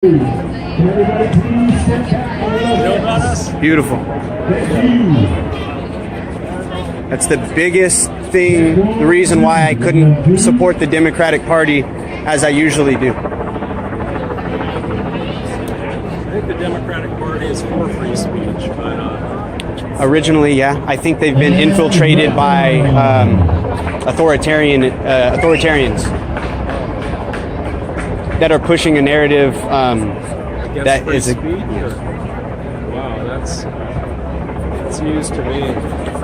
Beautiful. That's the biggest thing, the reason why I couldn't support the Democratic Party as I usually do. I think the Democratic Party is for free speech, but originally, yeah. I think they've been infiltrated by authoritarians that are pushing a narrative that free is speech. Wow, that's news to me.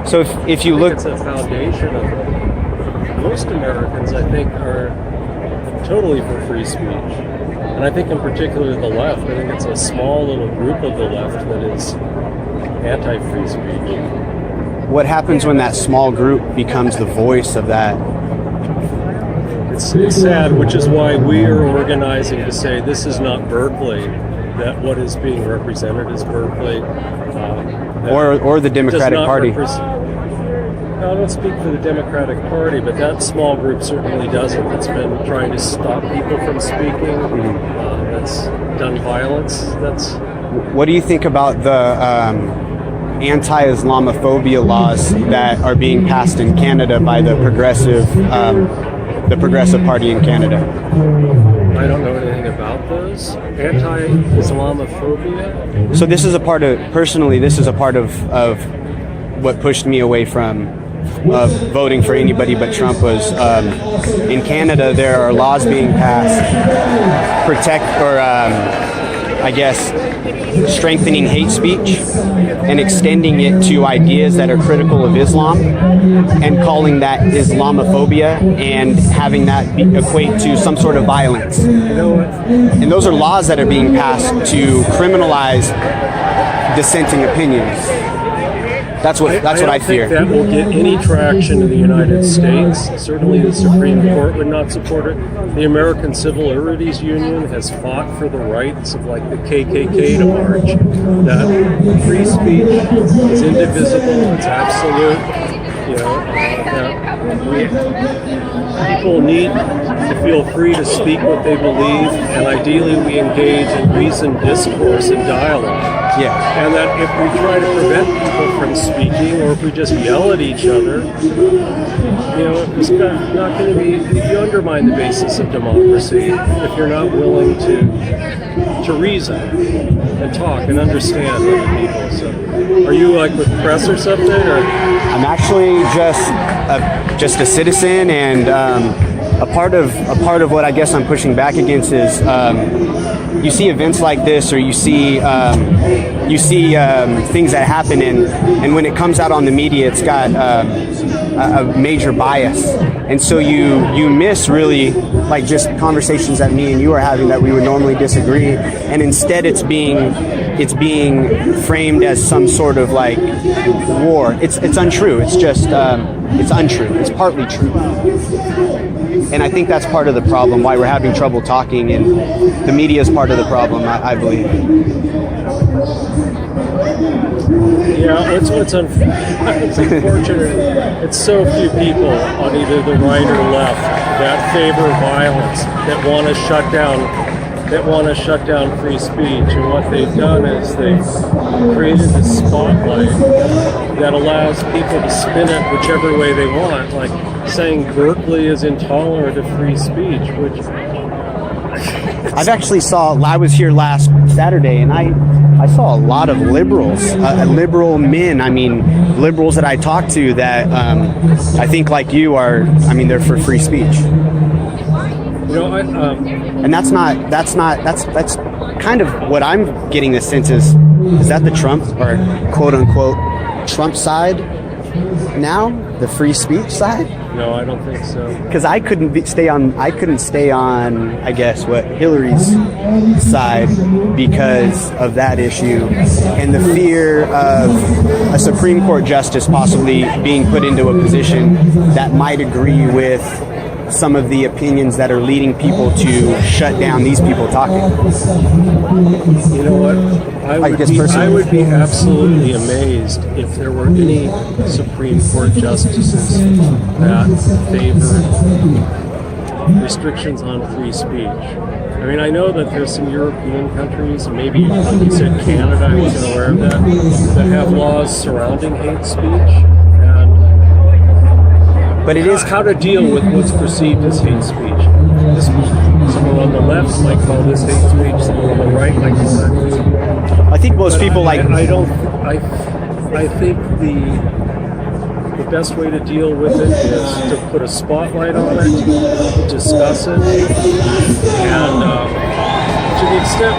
So if you look, it's a foundation of most Americans. I think are totally for free speech, and I think in particular the left. I think it's a small little group of the left that is anti-free speech. what happens when that small group becomes the voice of that? It's sad, which is why we are organizing to say this is not Berkeley, that what is being represented is Berkeley. Or the Democratic Party. I don't speak for the Democratic Party, but that small group certainly doesn't. It's been trying to stop people from speaking. That's done violence. What do you think about the anti-Islamophobia laws that are being passed in Canada by the Progressive Party in Canada? I don't know anything about those. Anti-Islamophobia? So this is a part of what pushed me away from voting for anybody but Trump was in Canada there are laws being passed strengthening hate speech and extending it to ideas that are critical of Islam and calling that Islamophobia and having that equate to some sort of violence. And those are laws that are being passed to criminalize dissenting opinions. That's what I fear. I don't think that will get any traction in the United States. Certainly the Supreme Court would not support it. The American Civil Liberties Union has fought for the rights of like the KKK to march. That free speech is indivisible, it's absolute. People need to feel free to speak what they believe, and ideally we engage in reasoned discourse and dialogue. Yeah. And that if we try to prevent people from speaking, or if we just yell at each other, it's not going to be. You undermine the basis of democracy if you're not willing to reason and talk and understand other people. So, are you like with press or something? Or? I'm actually just a citizen, and a part of what I guess I'm pushing back against is you see events like this, or you see things that happen, and when it comes out on the media, it's got a major bias, and so you miss really like just conversations that me and you are having that we would normally disagree, and instead it's being framed as some sort of like war. It's untrue. It's just it's untrue. It's partly true. And I think that's part of the problem, why we're having trouble talking, and the media is part of the problem, I believe. Yeah, it's unfortunate. It's so few people on either the right or left that favor violence, that want to shut down free speech. And what they've done is they've created this spotlight that allows people to spin it whichever way they want, like saying Berkeley is intolerant of free speech, which I was here last Saturday, and I saw a lot of liberals, liberal men. I mean, liberals that I talk to that I think like you are. I mean, they're for free speech. And that's kind of what I'm getting the sense is that the Trump or quote unquote Trump side now, the free speech side? No, I don't think so. Because I couldn't stay on, I guess, Hillary's side because of that issue and the fear of a Supreme Court justice possibly being put into a position that might agree with some of the opinions that are leading people to shut down these people talking. You know what? I would be absolutely amazed if there were any Supreme Court justices that favored restrictions on free speech. I mean, I know that there's some European countries, maybe like you said, Canada, I wasn't aware of that have laws surrounding hate speech. But it is how to deal with what's perceived as hate speech. Someone on the left might call this hate speech. Someone on the right might call that hate speech. I think most people I think the best way to deal with it is to put a spotlight on it, discuss it, and to the extent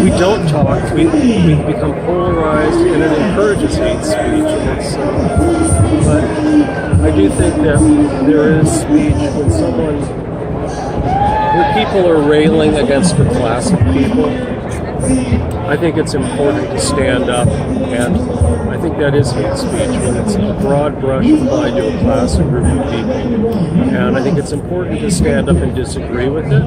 we don't talk, we become polarized, and it encourages hate speech. But I do think that there is speech when people are railing against a class of people. I think it's important to stand up, and I think that is hate speech when it's a broad brush applied to a class or group of people. And I think it's important to stand up and disagree with it.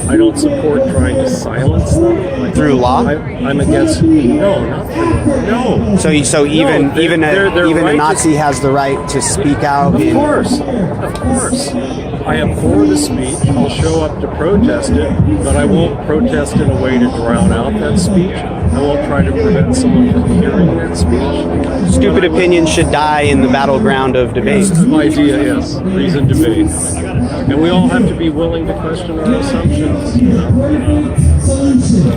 I don't support trying to silence them. Through law? I'm against. No, not through. No. So even they're a Nazi has the right to speak out. Of course. I abhor the speech. I'll show up to protest it, but I won't protest in a way to drown out that speech. I won't try to prevent someone from hearing that speech. Stupid opinions should die in the battleground of debate. That's the idea, yes. Reasoned debate. And we all have to be willing to question our assumptions.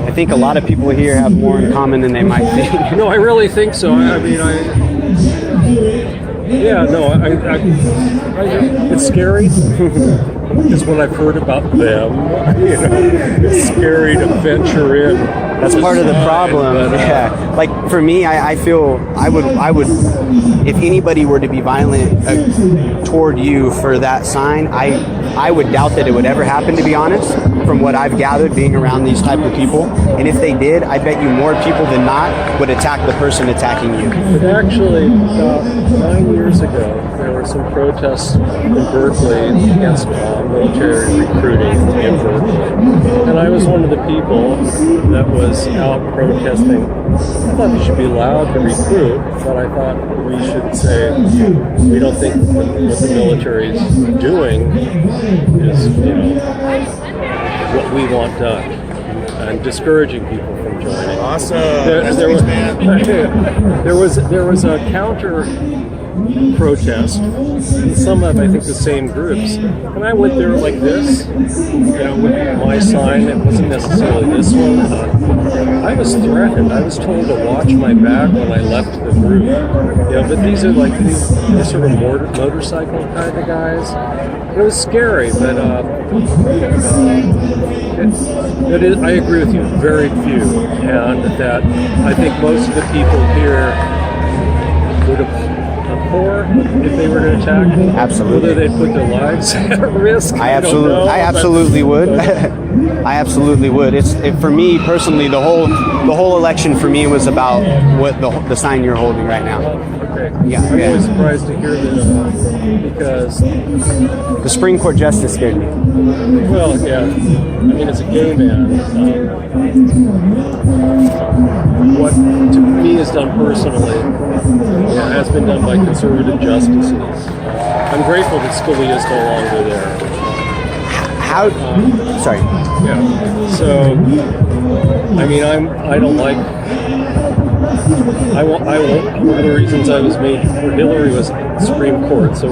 I think a lot of people here have more in common than they might think. No, I really think so. It's scary. It's what I've heuld about them. It's scary to venture in. That's part of the problem. But, Like for me, I feel I would, if anybody were to be violent toward you for that sign, I would doubt that it would ever happen, to be honest, from what I've gathered being around these type of people. And if they did, I bet you more people than not would attack the person attacking you. But actually, about 9 years ago, there were some protests in Berkeley against military recruiting in Berkeley. And I was one of the people that was out protesting. I thought we should be allowed to recruit, but I thought we should say we don't think what the military is doing is, what we want done, and discouraging people from joining. Awesome. There was a counter protest, some of, I think, the same groups. And I went there like this, with my sign. It wasn't necessarily this one. I was threatened. I was told to watch my back when I left the group. But these are like these sort of motorcycle kind of guys. It was scary, but I agree with you, very few. And that I think most of the people here would have if they were to attack me. Absolutely. Whether they'd put their lives at risk. I absolutely would. I absolutely would. For me personally, the whole election for me was about what the sign you're holding right now. Okay. Yeah. I'm always surprised to hear that because the Supreme Court justice scared me. Well, yeah. I mean, as a gay man, what to me is done personally has been done by conservative justices. I'm grateful that Scalia is no longer there. Sorry. Yeah. So, I mean, I don't like. One of the reasons I was made for Hillary was Supreme Court. So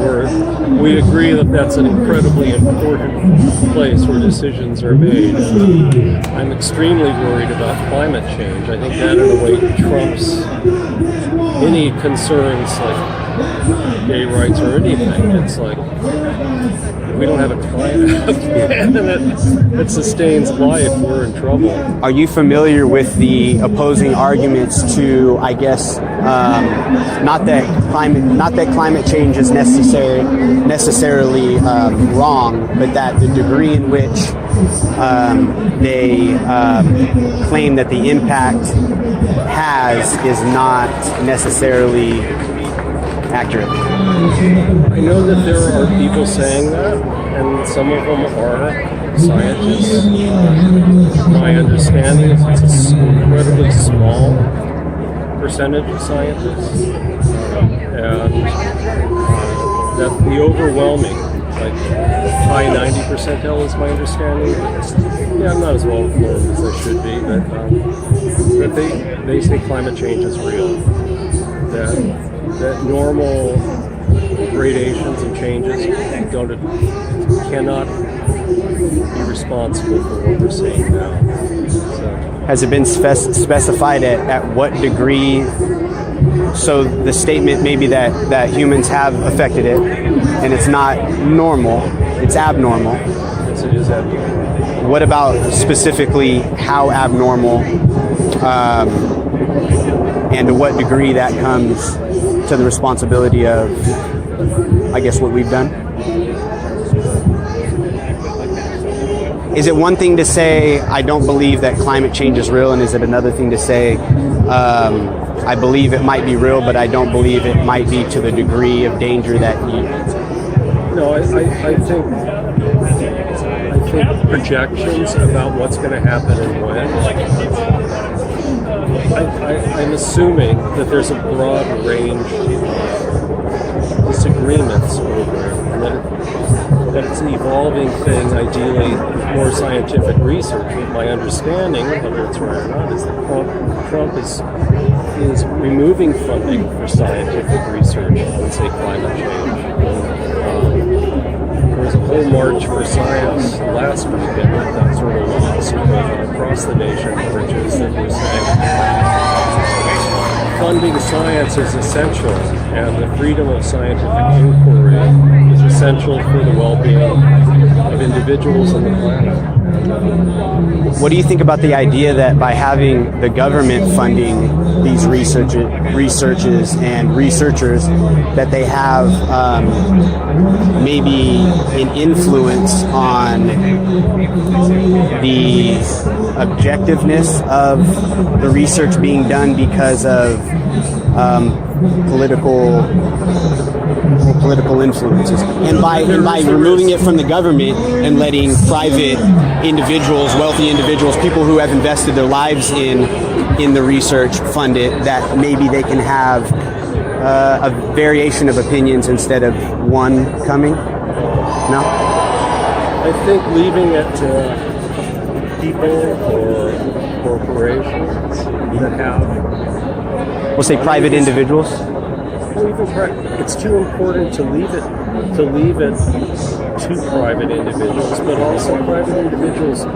we agree that that's an incredibly important place where decisions are made. I'm extremely worried about climate change. I think that in a way trumps any concerns like gay rights or anything. It's like if we don't have a climate plan that sustains life, we're in trouble. Are you familiar with the opposing arguments to, I guess, not that climate change is necessarily wrong, but that the degree in which they claim that the impact has is not necessarily accurate? I know that there are people saying that, and some of them are scientists. My understanding is it's an incredibly small percentage of scientists, and that the overwhelming, like high 90 percentile is my understanding. Yeah, I'm not as well informed as I should be, but they say climate change is real. That normal gradations and changes cannot be responsible for what we're seeing now. So. Has it been specified at what degree? So the statement maybe that humans have affected it, and it's not normal, it's abnormal. Yes, it is abnormal. What about specifically how abnormal, and to what degree that comes to the responsibility of, I guess, what we've done? Is it one thing to say, I don't believe that climate change is real, and is it another thing to say, I believe it might be real, but I don't believe it might be to the degree of danger that you... No, I think projections about what's going to happen and when, I'm assuming that there's a broad range of disagreements over it, and that it's an evolving thing, ideally more scientific research. But my understanding, whether it's right or not, is that Trump is removing funding for scientific research on, say, climate change. There was a whole March for Science last weekend that sort of lawsuit across the nation, which is that we're saying funding science is essential, and the freedom of scientific inquiry is essential for the well-being of individuals and the planet. What do you think about the idea that by having the government funding these researches and researchers, that they have maybe an influence on the objectiveness of the research being done because of political influences, and by removing it from the government and letting private individuals, wealthy individuals, people who have invested their lives in the research fund it, that maybe they can have a variation of opinions instead of one coming? No? I think leaving it to people or corporations that have, We'll say private individuals. It's too important to leave it to private individuals, but also private individuals